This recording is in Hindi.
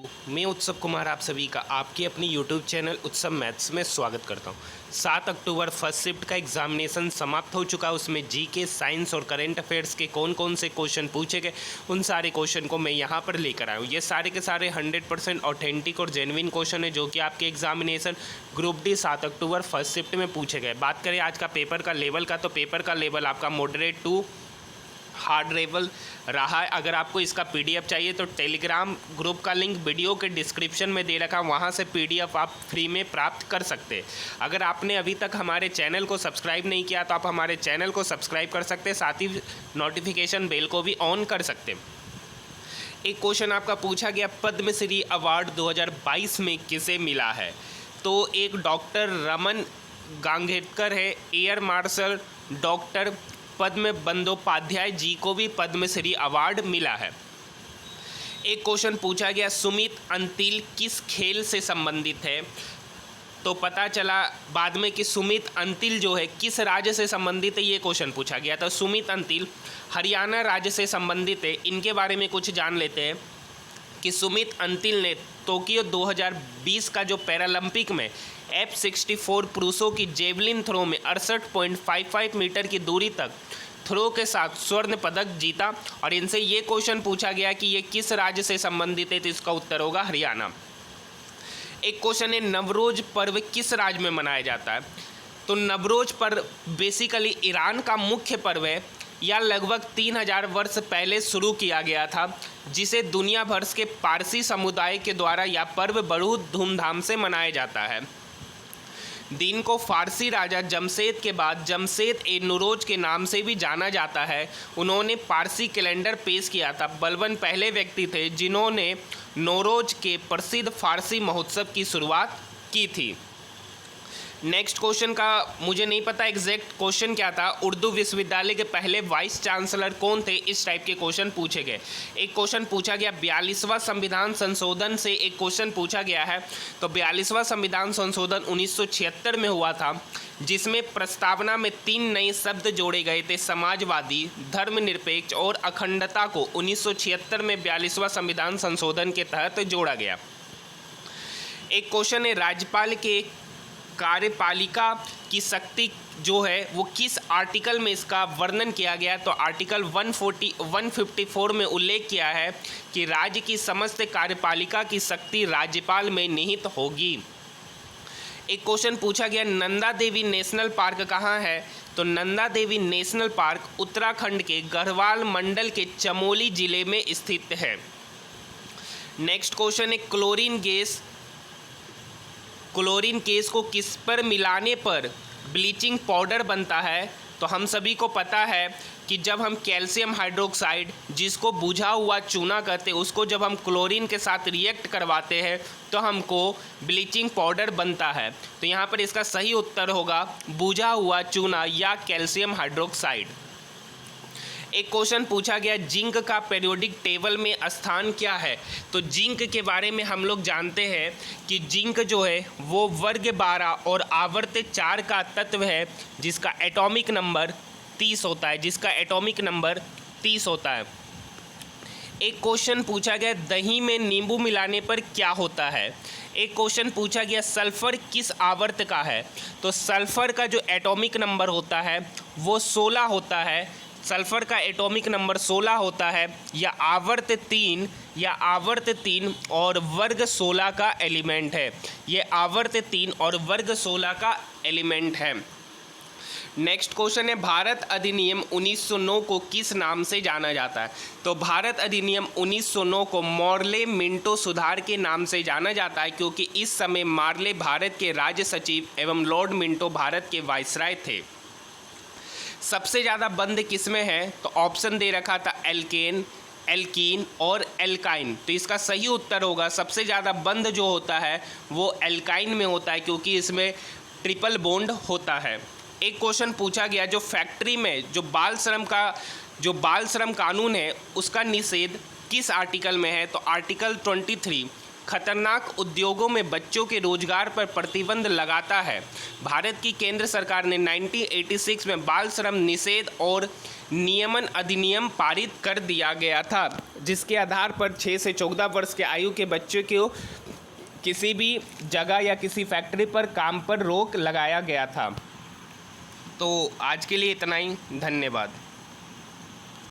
मैं उत्सव कुमार आप सभी का आपके अपनी YouTube चैनल उत्सव मैथ्स में स्वागत करता हूं। 7 अक्टूबर फर्स्ट शिफ्ट का एग्जामिनेशन समाप्त हो चुका है। उसमें जीके, साइंस और करंट अफेयर्स के कौन कौन से क्वेश्चन पूछे गए, उन सारे क्वेश्चन को मैं यहां पर लेकर आया हूं। ये सारे के सारे 100% ऑथेंटिक और जेन्युइन क्वेश्चन है जो कि आपके examination group D 7 October first shift में पूछे गए। बात करें आज का पेपर का लेवल का, तो पेपर का लेवल आपका मॉडरेट टू हार्ड लेवल रहा है। अगर आपको इसका पीडीएफ चाहिए तो टेलीग्राम ग्रुप का लिंक वीडियो के डिस्क्रिप्शन में दे रखा, वहां से पीडीएफ आप फ्री में प्राप्त कर सकते हैं। अगर आपने अभी तक हमारे चैनल को सब्सक्राइब नहीं किया तो आप हमारे चैनल को सब्सक्राइब कर सकते हैं, साथ ही नोटिफिकेशन बेल को भी ऑन कर सकते हैं। एक क्वेश्चन आपका पूछा गया, पद्मश्री अवार्ड 2022 में किसे मिला है? तो एक डॉक्टर रमन गांगेडकर है, एयर मार्शल डॉक्टर पद्म बंदोपाध्याय जी को भी पद्मश्री अवार्ड मिला है। एक क्वेश्चन पूछा गया, सुमित अंतिल किस खेल से संबंधित है? तो पता चला बाद में कि सुमित अंतिल जो है किस राज्य से संबंधित है, ये क्वेश्चन पूछा गया। तो सुमित अंतिल हरियाणा राज्य से संबंधित है। इनके बारे में कुछ जान लेते हैं कि सुमित अंतिल ने टोक्यो 2020 का जो पैरालंपिक में F64 पुरुषों की जेवलिन थ्रो में 68.55 मीटर की दूरी तक थ्रो के साथ स्वर्ण पदक जीता। और इनसे ये क्वेश्चन पूछा गया कि ये किस राज्य से संबंधित है, तो इसका उत्तर होगा हरियाणा। एक क्वेश्चन है, नवरोज पर्व किस राज्य में मनाया जाता है? तो नवरोज पर्व बेसिकली ईरान का मुख्य पर्व है। यह लगभग 3000 वर्ष पहले शुरू किया गया था, जिसे दुनिया भर के पारसी समुदाय के द्वारा यह पर्व बहुत धूमधाम से मनाया जाता है। दिन को फारसी राजा जमशेद के बाद जमशेद ए नूरोज के नाम से भी जाना जाता है। उन्होंने पारसी कैलेंडर पेश किया था। बलबन पहले व्यक्ति थे जिन्होंने नौरोज के प्रसिद्ध फारसी महोत्सव की शुरुआत की थी। नेक्स्ट क्वेश्चन का मुझे नहीं पता एग्जैक्ट क्वेश्चन क्या था। उर्दू विश्वविद्यालय के पहले वाइस चांसलर कौन थे? इस टाइप के क्वेश्चन पूछे गए। एक क्वेश्चन पूछा गया, 42वां संविधान संशोधन से एक क्वेश्चन पूछा गया है। तो 42वां संविधान संशोधन 1976 में हुआ था, जिसमें प्रस्तावना में 3 नए शब्द जोड़े गए थे, समाजवादी, धर्मनिरपेक्ष और अखंडता को 1976 में 42वां संविधान संशोधन के तहत जोड़ा गया। एक क्वेश्चन है, राज्यपाल के कार्यपालिका की शक्ति जो है वो किस आर्टिकल में इसका वर्णन किया गया? तो आर्टिकल 154 में उल्लेख किया है कि राज्य की समस्त कार्यपालिका की शक्ति राज्यपाल में निहित होगी। एक क्वेश्चन पूछा गया, नंदा देवी नेशनल पार्क कहाँ है? तो नंदा देवी नेशनल पार्क उत्तराखंड के गढ़वाल मंडल के चमोली जिले में स्थित है। नेक्स्ट क्वेश्चन है, क्लोरीन गैस को किस पर मिलाने पर ब्लीचिंग पाउडर बनता है? तो हम सभी को पता है कि जब हम कैल्शियम हाइड्रोक्साइड, जिसको बुझा हुआ चूना कहते हैं, उसको जब हम क्लोरीन के साथ रिएक्ट करवाते हैं तो हमको ब्लीचिंग पाउडर बनता है। तो यहाँ पर इसका सही उत्तर होगा बुझा हुआ चूना या कैल्शियम हाइड्रोक्साइड। एक क्वेश्चन पूछा गया, जिंक का पीरियोडिक टेबल में स्थान क्या है? तो जिंक के बारे में हम लोग जानते हैं कि जिंक जो है वो वर्ग 12 और आवर्त 4 का तत्व है, जिसका एटॉमिक नंबर 30 होता है। एक क्वेश्चन पूछा गया, दही में नींबू मिलाने पर क्या होता है? एक क्वेश्चन पूछा गया, सल्फर किस आवर्त का है? तो सल्फर का जो एटॉमिक नंबर होता है वो 16 होता है। सल्फर का एटॉमिक नंबर 16 होता है, या आवर्त 3 और वर्ग 16 का एलिमेंट है। ये आवर्त 3 और वर्ग 16 का एलिमेंट है। नेक्स्ट क्वेश्चन है, भारत अधिनियम 1909 को किस नाम से जाना जाता है? तो भारत अधिनियम 1909 को मॉर्ले मिंटो सुधार के नाम से जाना जाता है, क्योंकि इस समय मार्ले भारत के राज्य सचिव एवं लॉर्ड मिंटो भारत के वाइसराय थे। सबसे ज़्यादा बंध किस में है? तो ऑप्शन दे रखा था एल्कीन और एल्काइन। तो इसका सही उत्तर होगा सबसे ज़्यादा बंध जो होता है वो एल्काइन में होता है, क्योंकि इसमें ट्रिपल बॉन्ड होता है। एक क्वेश्चन पूछा गया, जो फैक्ट्री में जो बाल श्रम कानून है उसका निषेध किस आर्टिकल में है? तो आर्टिकल 23 खतरनाक उद्योगों में बच्चों के रोजगार पर प्रतिबंध लगाता है। भारत की केंद्र सरकार ने 1986 में बाल श्रम निषेध और नियमन अधिनियम पारित कर दिया गया था, जिसके आधार पर 6 से 14 वर्ष के आयु के बच्चों को किसी भी जगह या किसी फैक्ट्री पर काम पर रोक लगाया गया था। तो आज के लिए इतना ही, धन्यवाद।